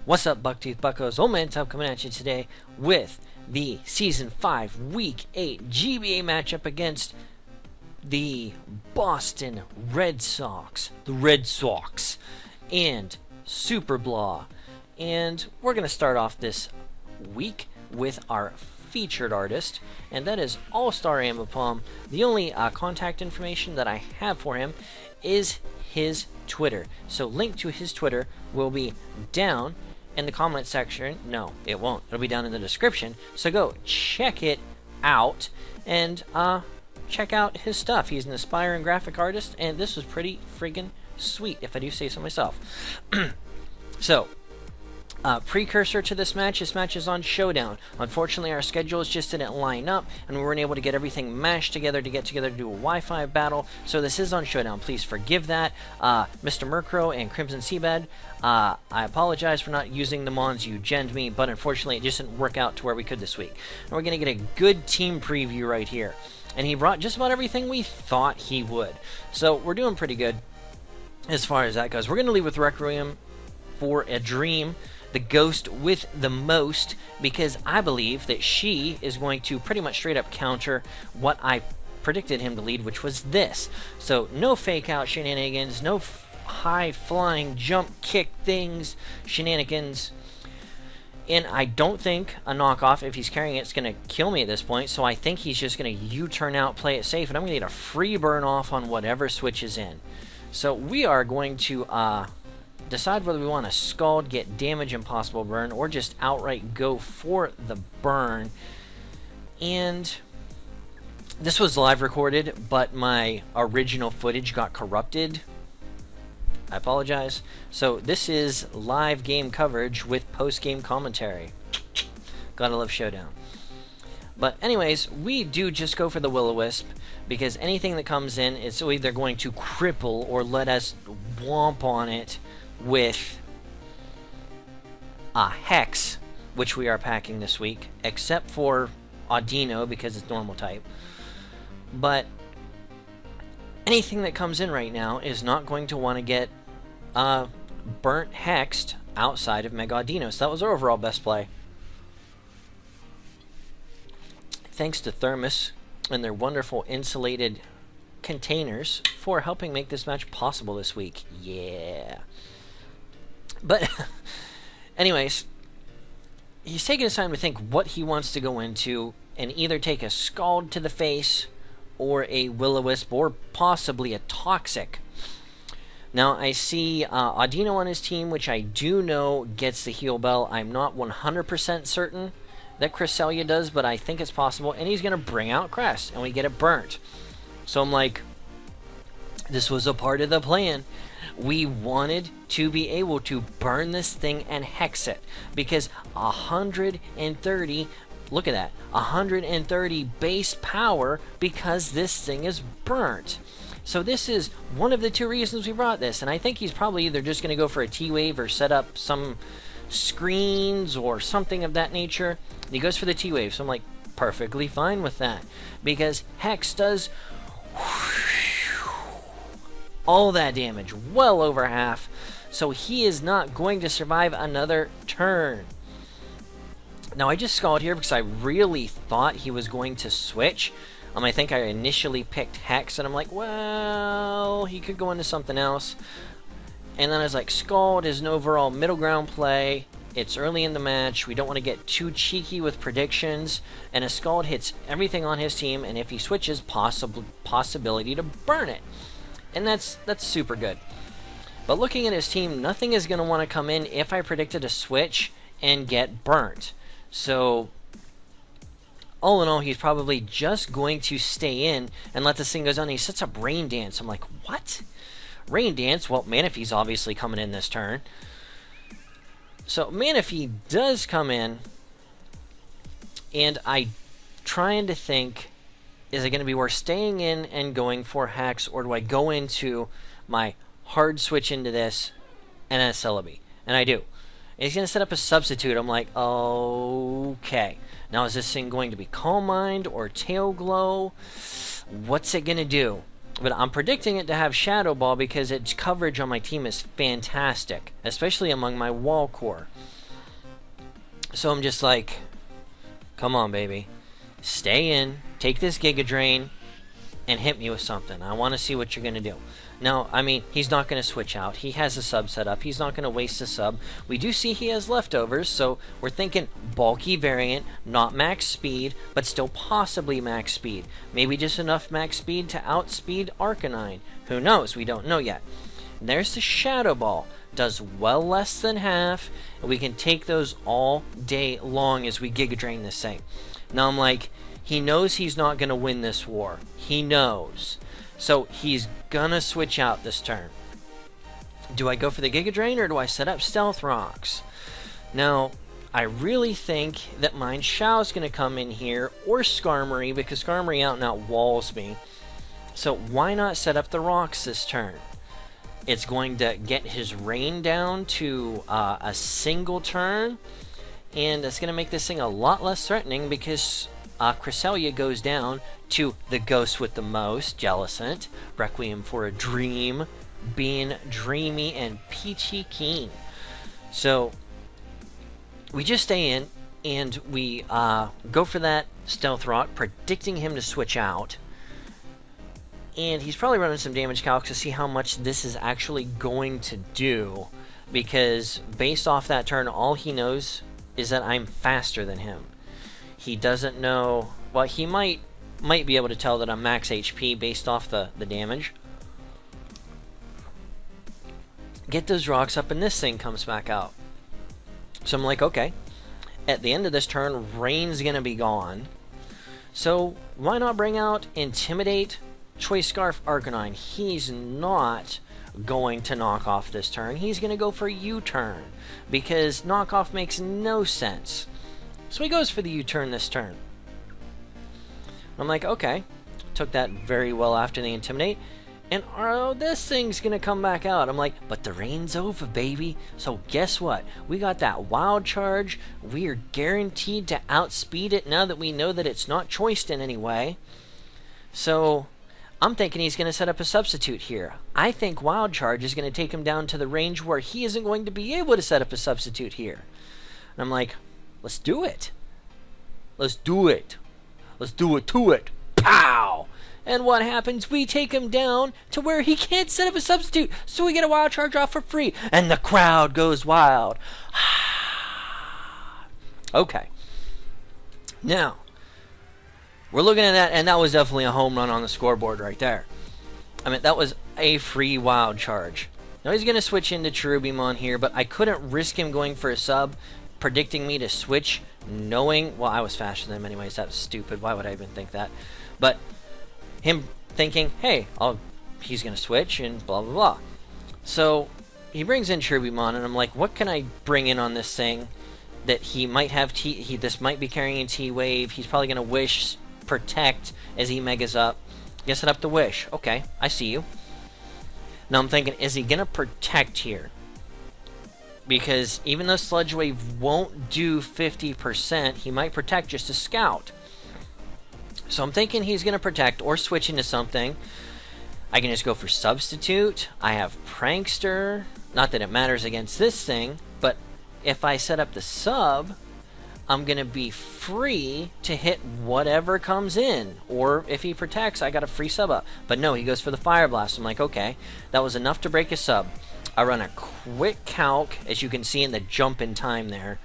What's up, Bucktooth Buckos? OldManTup coming at you today with the Season 5 Week 8 GBA matchup against the Boston Red Sox. The Red Sox. And Super Blah. And we're going to start off this week with our featured artist, and that is All-Star Ambipom. The only contact information that I have for him is his Twitter. So link to his Twitter will be down in the comment section. No, it won't. It'll be down in the description. So go check it out and check out his stuff. He's an aspiring graphic artist, and this was pretty friggin' sweet, if I do say so myself. So, precursor to this match is on Showdown. Unfortunately, our schedules just didn't line up, and we weren't able to get everything mashed together to get together to do a Wi-Fi battle, so this is on Showdown. Please forgive that. Mr. Murkrow and Crimson Seabed, I apologize for not using the mons you genned me, but unfortunately it just didn't work out to where we could this week. And we're going to get a good team preview right here. And he brought just about everything we thought he would. So we're doing pretty good as far as that goes. We're going to leave with Requiem for a Dream, the ghost with the most, because I believe that she is going to pretty much straight up counter what I predicted him to lead, which was this. So no fake out shenanigans, no high flying jump kick things shenanigans. And I don't think a knockoff, if he's carrying it, is going to kill me at this point, so I think he's just going to U-turn out, play it safe, and I'm going to get a free burn off on whatever switches in. So we are going to decide whether we want to Scald, get damage impossible burn, or just outright go for the burn. And this was live recorded, but my original footage got corrupted. I apologize. So this is live game coverage with post-game commentary. Gotta love Showdown. But anyways, we do just go for the Will-O-Wisp, because anything that comes in, it's either going to cripple or let us womp on it with a Hex, which we are packing this week, except for Audino because it's normal type. But anything that comes in right now is not going to want to get burnt hexed outside of Mega Audino. So that was our overall best play. Thanks to Thermos and their wonderful insulated containers for helping make this match possible this week. Yeah. But anyways, he's taking his time to think what he wants to go into and either take a Scald to the face or a Will-O-Wisp or possibly a Toxic. Now, I see Audino on his team, which I do know gets the Heal Bell. I'm not 100% certain that Cresselia does, but I think it's possible. And he's going to bring out Crest, and we get it burnt. So I'm like, this was a part of the plan. We wanted to be able to burn this thing and hex it, because 130, look at that, 130 base power because this thing is burnt. So this is one of the two reasons we brought this, and I think he's probably either just going to go for a T-Wave or set up some screens or something of that nature. He goes for the T-Wave, so I'm like, perfectly fine with that, because Hex does all that damage, well over half, so he is not going to survive another turn. Now, I just Scald here because I really thought he was going to switch. I think I initially picked Hex, and I'm like, well, he could go into something else. And then I was like, Scald is an overall middle ground play. It's early in the match. We don't want to get too cheeky with predictions. And a Scald hits everything on his team, and if he switches, possibility to burn it. And that's super good. But looking at his team, nothing is going to want to come in if I predicted a switch and get burnt. So all in all, he's probably just going to stay in and let this thing goes on. He sets up Rain Dance. I'm like, what? Rain Dance? Well, Manaphy's obviously coming in this turn. So Manaphy does come in, and I'm trying to think, is it going to be worth staying in and going for Hex, or do I go into my hard switch into this and then Celebi? And I do. And he's going to set up a substitute. I'm like, okay. Now, is this thing going to be Calm Mind or Tail Glow? What's it going to do? But I'm predicting it to have Shadow Ball because its coverage on my team is fantastic, especially among my wall core. So I'm just like, come on, baby. Stay in, take this Giga Drain, and hit me with something. I want to see what you're going to do. Now, I mean, he's not going to switch out. He has a sub set up. He's not going to waste a sub. We do see he has leftovers, so we're thinking bulky variant, not max speed, but still possibly max speed. Maybe just enough max speed to outspeed Arcanine. Who knows? We don't know yet. And there's the Shadow Ball. Does well less than half, and we can take those all day long as we Giga Drain this thing. Now I'm like, he knows he's not going to win this war. He knows. So he's gonna switch out this turn. Do I go for the Giga Drain or do I set up Stealth Rocks? Now, I really think that mine Xiao's gonna come in here, or Skarmory, because Skarmory out and out walls me. So why not set up the Rocks this turn? It's going to get his rain down to a single turn, and it's gonna make this thing a lot less threatening because Cresselia goes down to the ghost with the most, Jellicent, Requiem for a Dream, being dreamy and peachy keen. So we just stay in and we go for that Stealth Rock, predicting him to switch out. And he's probably running some damage calcs to see how much this is actually going to do, because based off that turn, all he knows is that I'm faster than him. He doesn't know, well, he might be able to tell that I'm max HP based off the damage. Get those rocks up and this thing comes back out. So I'm like, okay, at the end of this turn, rain's gonna be gone. So why not bring out Intimidate, Choice Scarf, Arcanine? He's not going to knock off this turn. He's gonna go for U-turn because knockoff makes no sense. So he goes for the U-turn this turn. I'm like, okay. Took that very well after the Intimidate. And oh, this thing's going to come back out. I'm like, but the rain's over, baby. So guess what? We got that Wild Charge. We are guaranteed to outspeed it now that we know that it's not choiced in any way. So I'm thinking he's going to set up a substitute here. I think Wild Charge is going to take him down to the range where he isn't going to be able to set up a substitute here. And I'm like, let's do it. Let's do it. Let's do it to it. Pow! And what happens? We take him down to where he can't set up a substitute. So we get a Wild Charge off for free. And the crowd goes wild. Okay. Now, we're looking at that, and that was definitely a home run on the scoreboard right there. I mean, that was a free Wild Charge. Now he's going to switch into Cherubimon here, but I couldn't risk him going for a sub, predicting me to switch, knowing, well, I was faster than him anyways. That was stupid. Why would I even think that? But him thinking, hey, he's going to switch and blah, blah, blah. So he brings in Cherubimon, and I'm like, what can I bring in on this thing that he might have this might be carrying a T-Wave. He's probably going to Wish, Protect as he Megas up. Gonna set up the Wish. Okay, I see you. Now I'm thinking, is he going to Protect here? Because even though Sludge Wave won't do 50%, he might Protect just to scout. So I'm thinking he's going to Protect or switch into something. I can just go for Substitute. I have Prankster. Not that it matters against this thing, but if I set up the sub, I'm going to be free to hit whatever comes in. Or if he Protects, I got a free sub up. But no, he goes for the Fire Blast. I'm like, okay, that was enough to break a sub. I run a quick calc, as you can see in the jump in time there.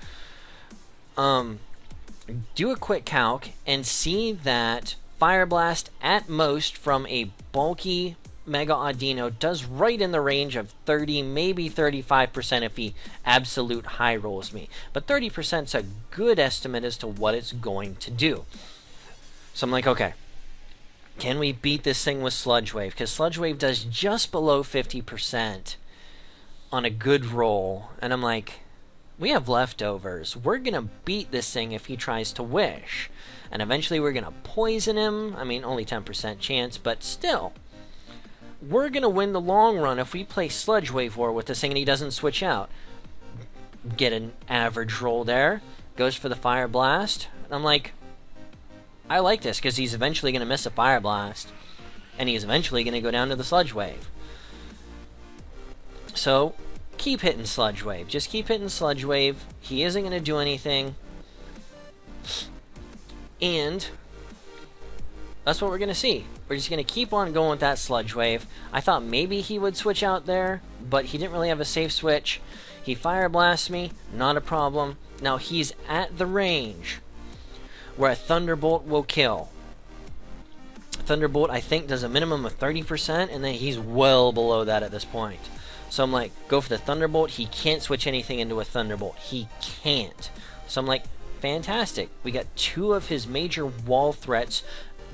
Do a quick calc and see that Fire Blast at most from a bulky Mega Audino does right in the range of 30, maybe 35% if he absolute high rolls me. But 30% is a good estimate as to what it's going to do. So I'm like, okay, can we beat this thing with Sludge Wave? Because Sludge Wave does just below 50% on a good roll. And I'm like, we have leftovers. We're going to beat this thing if he tries to Wish. And eventually we're going to poison him. I mean, only 10% chance, but still. We're going to win the long run if we play Sludge Wave War with this thing and he doesn't switch out. Get an average roll there. Goes for the Fire Blast. And I'm like, I like this because he's eventually going to miss a Fire Blast. and he's eventually going to go down to the Sludge Wave. So, keep hitting Sludge Wave. Just keep hitting Sludge Wave. He isn't going to do anything. And that's what we're going to see. We're just going to keep on going with that Sludge Wave. I thought maybe he would switch out there, but he didn't really have a safe switch. He Fire Blasts me, not a problem. Now he's at the range where a Thunderbolt will kill. Thunderbolt, I think, does a minimum of 30%, and then he's well below that at this point. So I'm like, go for the Thunderbolt. He can't switch anything into a Thunderbolt. He can't. So I'm like, fantastic. We got 2 of his major wall threats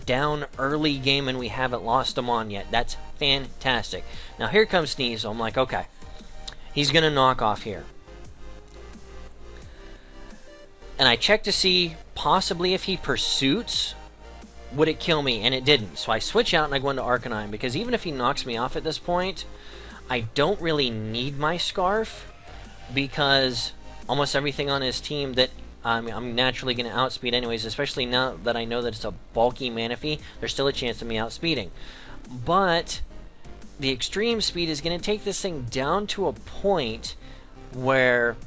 down early game, and we haven't lost them on yet. That's fantastic. Now here comes Sneasel. I'm like, okay, he's going to knock off here. And I checked to see possibly if he pursuits, would it kill me? And it didn't. So I switch out and I go into Arcanine, because even if he knocks me off at this point, I don't really need my Scarf, because almost everything on his team that I'm naturally going to outspeed anyways, especially now that I know that it's a bulky Manaphy. There's still a chance of me outspeeding. But the extreme speed is going to take this thing down to a point where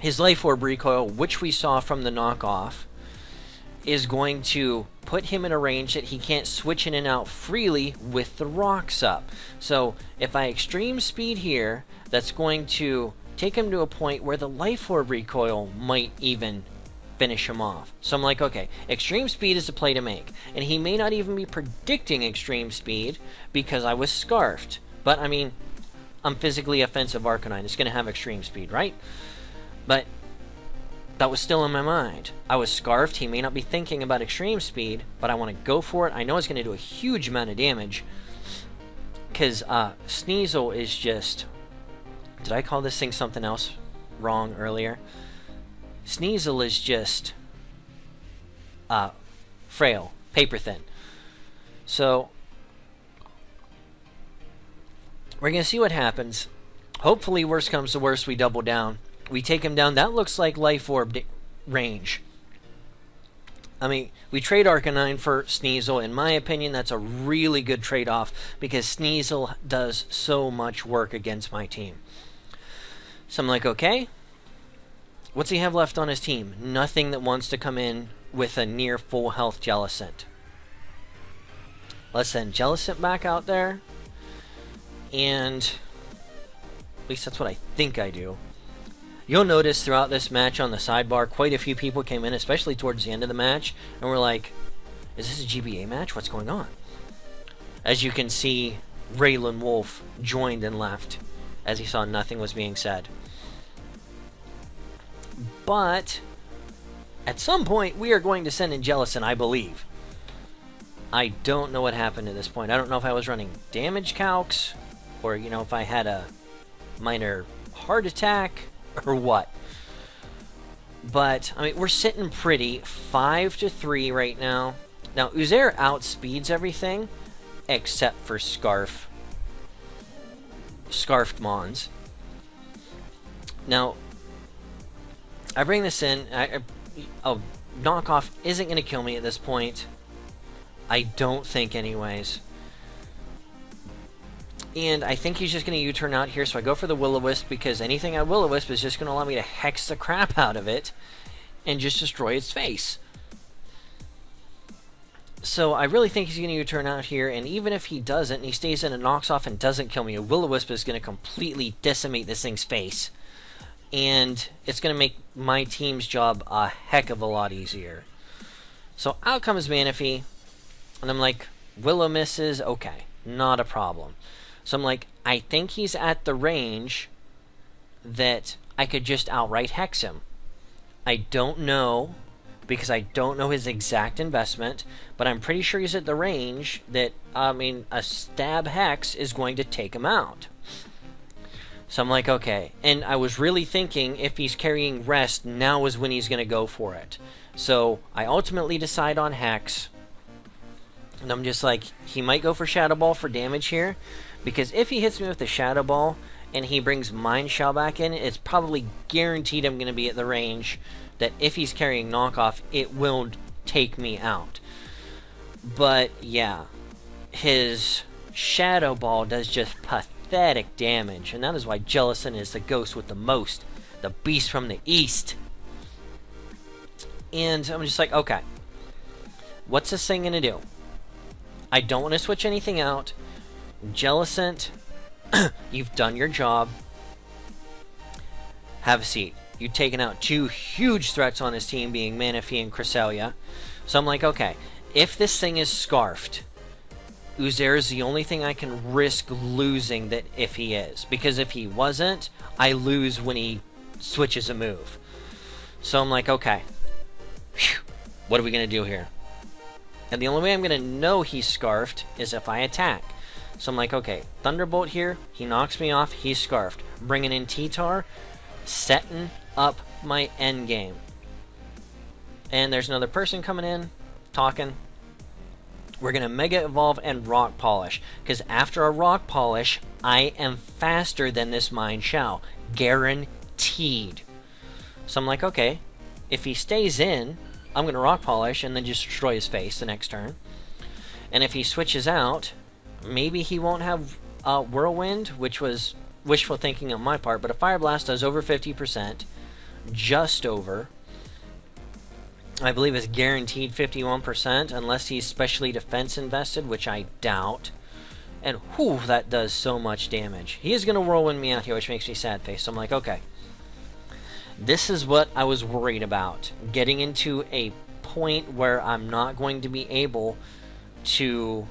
his Life Orb recoil, which we saw from the knockoff, is going to put him in a range that he can't switch in and out freely with the rocks up. So if I extreme speed here, that's going to take him to a point where the Life Orb recoil might even finish him off. So I'm like, okay, extreme speed is the play to make. And he may not even be predicting extreme speed because I was Scarfed. But I mean, I'm physically offensive Arcanine. It's going to have extreme speed, right? But that was still in my mind. I was Scarfed. He may not be thinking about extreme speed, but I want to go for it. I know it's going to do a huge amount of damage, because Sneasel is just... Did I call this thing something else wrong earlier? Sneasel is just frail, paper thin. So we're going to see what happens. Hopefully, worst comes to worst, we double down. We take him down. That looks like Life Orb range. I mean, we trade Arcanine for Sneasel. In my opinion, that's a really good trade-off, because Sneasel does so much work against my team. So I'm like, okay, what's he have left on his team? Nothing that wants to come in with a near full health Jellicent. Let's send Jellicent back out there, and at least that's what I think I do. You'll notice throughout this match on the sidebar, quite a few people came in, especially towards the end of the match, and were like, is this a GBA match? What's going on? As you can see, Raylan Wolf joined and left, as he saw nothing was being said. But at some point, we are going to send in Jellicent, I believe. I don't know what happened at this point. I don't know if I was running damage calcs, or, you know, if I had a minor heart attack, or what. But, I mean, we're sitting pretty 5-3 right now. Now, Uzair outspeeds everything, except for Scarfed Mons. Now, I bring this in. Knockoff isn't going to kill me at this point. I don't think, anyways. And I think he's just going to U-turn out here, so I go for the Will-O-Wisp, because anything I Will-O-Wisp is just going to allow me to hex the crap out of it and just destroy its face. So I really think he's going to U-turn out here, and even if he doesn't, and he stays in and knocks off and doesn't kill me, a Will-O-Wisp is going to completely decimate this thing's face. And it's going to make my team's job a heck of a lot easier. So out comes Manaphy, and I'm like, Willow misses, okay, not a problem. So I'm like, I think he's at the range that I could just outright hex him. I don't know, because I don't know his exact investment, but I'm pretty sure he's at the range that, I mean, a stab hex is going to take him out. So I'm like, okay. And I was really thinking if he's carrying rest, now is when he's going to go for it. So I ultimately decide on hex. And I'm just like, he might go for Shadow Ball for damage here, because if he hits me with the Shadow Ball and he brings Mind Shell back in, it's probably guaranteed I'm going to be at the range that if he's carrying knockoff, it will take me out. But yeah, his Shadow Ball does just pathetic damage, and that is why Jellison is the ghost with the most, the beast from the east. And I'm just like, okay, what's this thing gonna do? I don't want to switch anything out. Jellicent, you've done your job. Have a seat. You've taken out two huge threats on his team, being Manaphy and Cresselia. So I'm like, okay, if this thing is scarfed, Uzair is the only thing I can risk losing that if he is. Because if he wasn't, I lose when he switches a move. So I'm like, okay, whew, what are we going to do here? And the only way I'm going to know he's scarfed is if I attack. So I'm like, okay, Thunderbolt here, he knocks me off, he's scarfed. Bringing in T-Tar, setting up my end game. And there's another person coming in, talking. We're going to Mega Evolve and Rock Polish. Because after a Rock Polish, I am faster than this Mine Shao. Guaranteed. So I'm like, okay, if he stays in, I'm going to Rock Polish and then just destroy his face the next turn. And if he switches out, maybe he won't have Whirlwind, which was wishful thinking on my part, but a Fire Blast does over 50%. Just over. I believe it's guaranteed 51%, unless he's specially defense invested, which I doubt. And whew, that does so much damage. He is going to Whirlwind me out here, which makes me sad face. So I'm like, okay. This is what I was worried about. Getting into a point where I'm not going to be able to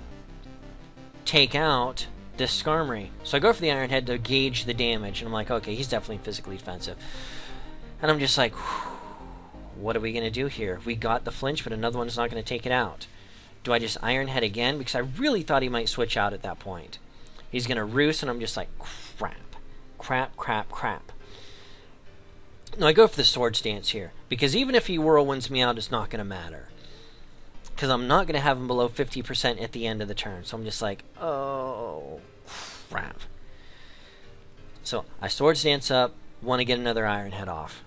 take out this Skarmory. So I go for the Iron Head to gauge the damage. And I'm like, okay, he's definitely physically defensive. And I'm just like, whew, what are we going to do here? We got the flinch, but another one's not going to take it out. Do I just Iron Head again? Because I really thought he might switch out at that point. He's going to Roost, and I'm just like, crap. Crap, crap, crap. No, I go for the Sword Stance here. Because even if he Whirlwinds me out, it's not going to matter. Because I'm not going to have him below 50% at the end of the turn. So I'm just like, oh, crap. So I Sword Stance up, want to get another Iron Head off.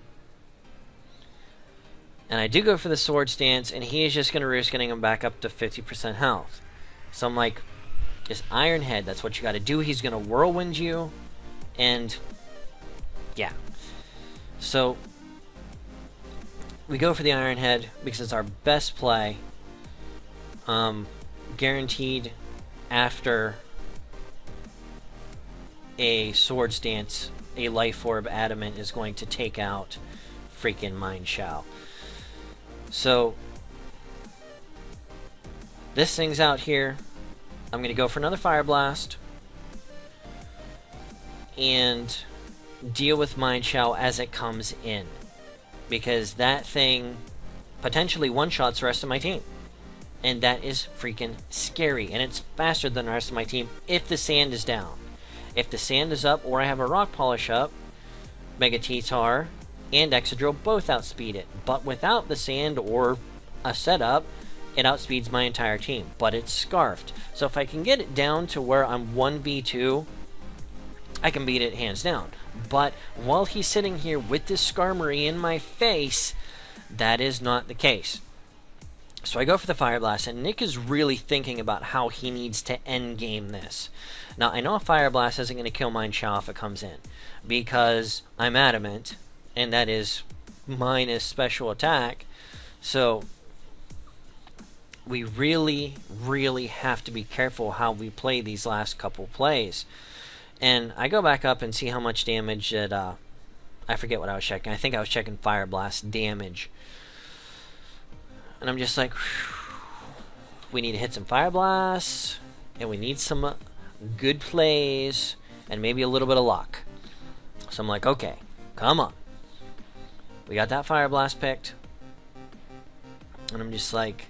And I do go for the Sword Stance, and he is just going to risk getting him back up to 50% health. So I'm like, just Iron Head, that's what you got to do. He's going to Whirlwind you, and yeah. So we go for the Iron Head because it's our best play. Guaranteed after a Sword Stance, a Life Orb Adamant is going to take out freaking Mine Shao. So this thing's out here. I'm going to go for another Fire Blast and deal with Mine Shao as it comes in, because that thing potentially one-shots the rest of my team, and that is freaking scary, and it's faster than the rest of my team if the sand is down. If the sand is up or I have a Rock Polish up, Mega T-Tar and Excadrill both outspeed it. But without the sand or a setup, it outspeeds my entire team. But it's scarfed. So if I can get it down to where I'm 1v2, I can beat it hands down. But while he's sitting here with this Skarmory in my face, that is not the case. So I go for the Fire Blast, and Nick is really thinking about how he needs to endgame this. Now, I know a Fire Blast isn't going to kill Mine Shao if it comes in, because I'm adamant, and that is minus special attack. So we really, really have to be careful how we play these last couple plays. And I go back up and see how much damage that, I forget what I was checking. I think I was checking Fire Blast damage. And I'm just like, we need to hit some Fire Blasts, and we need some good plays, and maybe a little bit of luck. So I'm like, okay, come on. We got that Fire Blast picked. And I'm just like,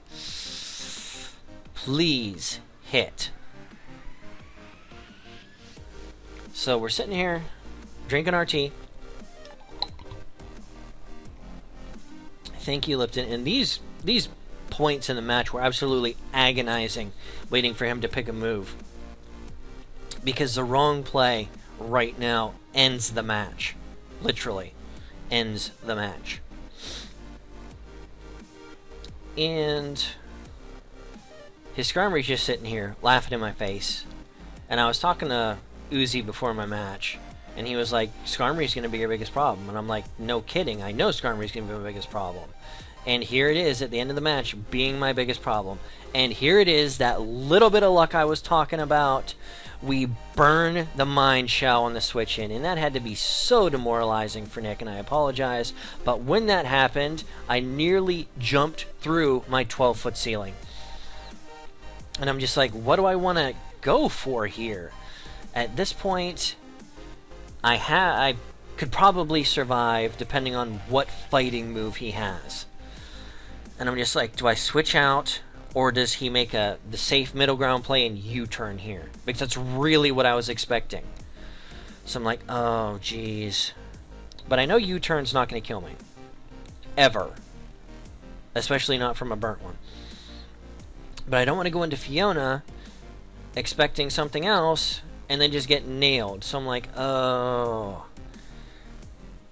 please hit. So we're sitting here, drinking our tea. Thank you, Lipton. And these points in the match were absolutely agonizing, waiting for him to pick a move. Because the wrong play right now ends the match. Literally ends the match. his Skarmory's just sitting here laughing in my face. And I was talking to Uzi before my match, and he was like, Skarmory's going to be your biggest problem. And I'm like, no kidding, I know Skarmory's going to be my biggest problem. And here it is at the end of the match being my biggest problem. And here it is, that little bit of luck I was talking about. We burn the Mind Shell on the switch in, and that had to be so demoralizing for Nick, and I apologize. But when that happened, I nearly jumped through my 12-foot ceiling. And I'm just like, what do I want to go for here? At this point, I could probably survive depending on what fighting move he has. And I'm just like, do I switch out, or does he make the safe middle ground play and U-turn here? Because that's really what I was expecting. So I'm like, oh, jeez. But I know U-turn's not going to kill me. Ever. Especially not from a burnt one. But I don't want to go into Fiona expecting something else and then just get nailed. So I'm like, oh.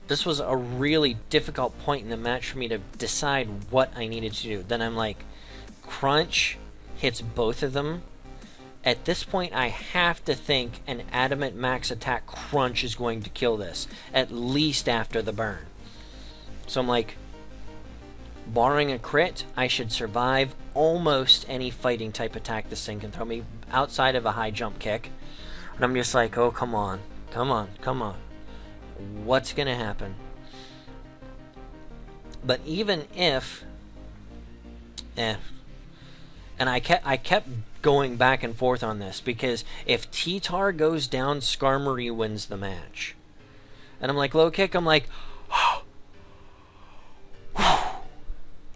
This was a really difficult point in the match for me to decide what I needed to do. Then I'm like, Crunch hits both of them. At this point, I have to think an Adamant Max Attack Crunch is going to kill this, at least after the burn. So I'm like, barring a crit, I should survive almost any fighting type attack this thing can throw me outside of a high jump kick. And I'm just like, oh, come on, come on, come on. What's going to happen? But even if... and I kept going back and forth on this, because if T-Tar goes down, Skarmory wins the match. And I'm like, low kick, I'm like,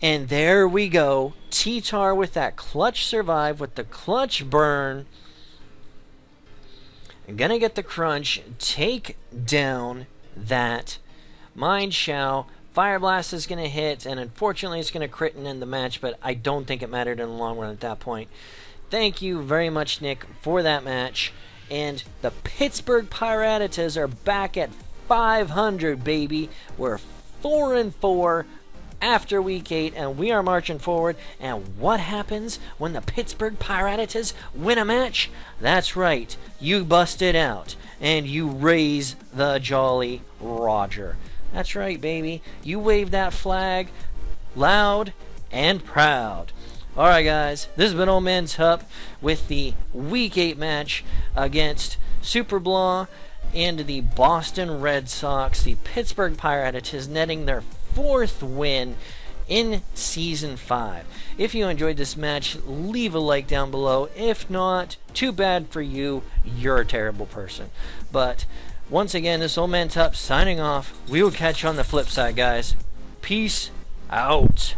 and there we go. T-Tar with that clutch survive, with the clutch burn. I'm gonna get the crunch, take down that Mind Shell. Fire Blast is going to hit, and unfortunately it's going to crit and end the match, but I don't think it mattered in the long run at that point. Thank you very much, Nick, for that match. And the Pittsburgh Pirattatas are back at 500, baby. We're 4-4 after Week 8, and we are marching forward. And what happens when the Pittsburgh Pirattatas win a match? That's right, you bust it out, and you raise the Jolly Roger. That's right, baby. You wave that flag loud and proud. Alright, guys. This has been OldManTup with the Week 8 match against Super Blah and the Boston Red Sox. The Pittsburgh Pirattatas netting their 4th win in Season 5. If you enjoyed this match, leave a like down below. If not, too bad for you. You're a terrible person. But... once again, this OldManTup signing off. We will catch you on the flip side, guys. Peace out.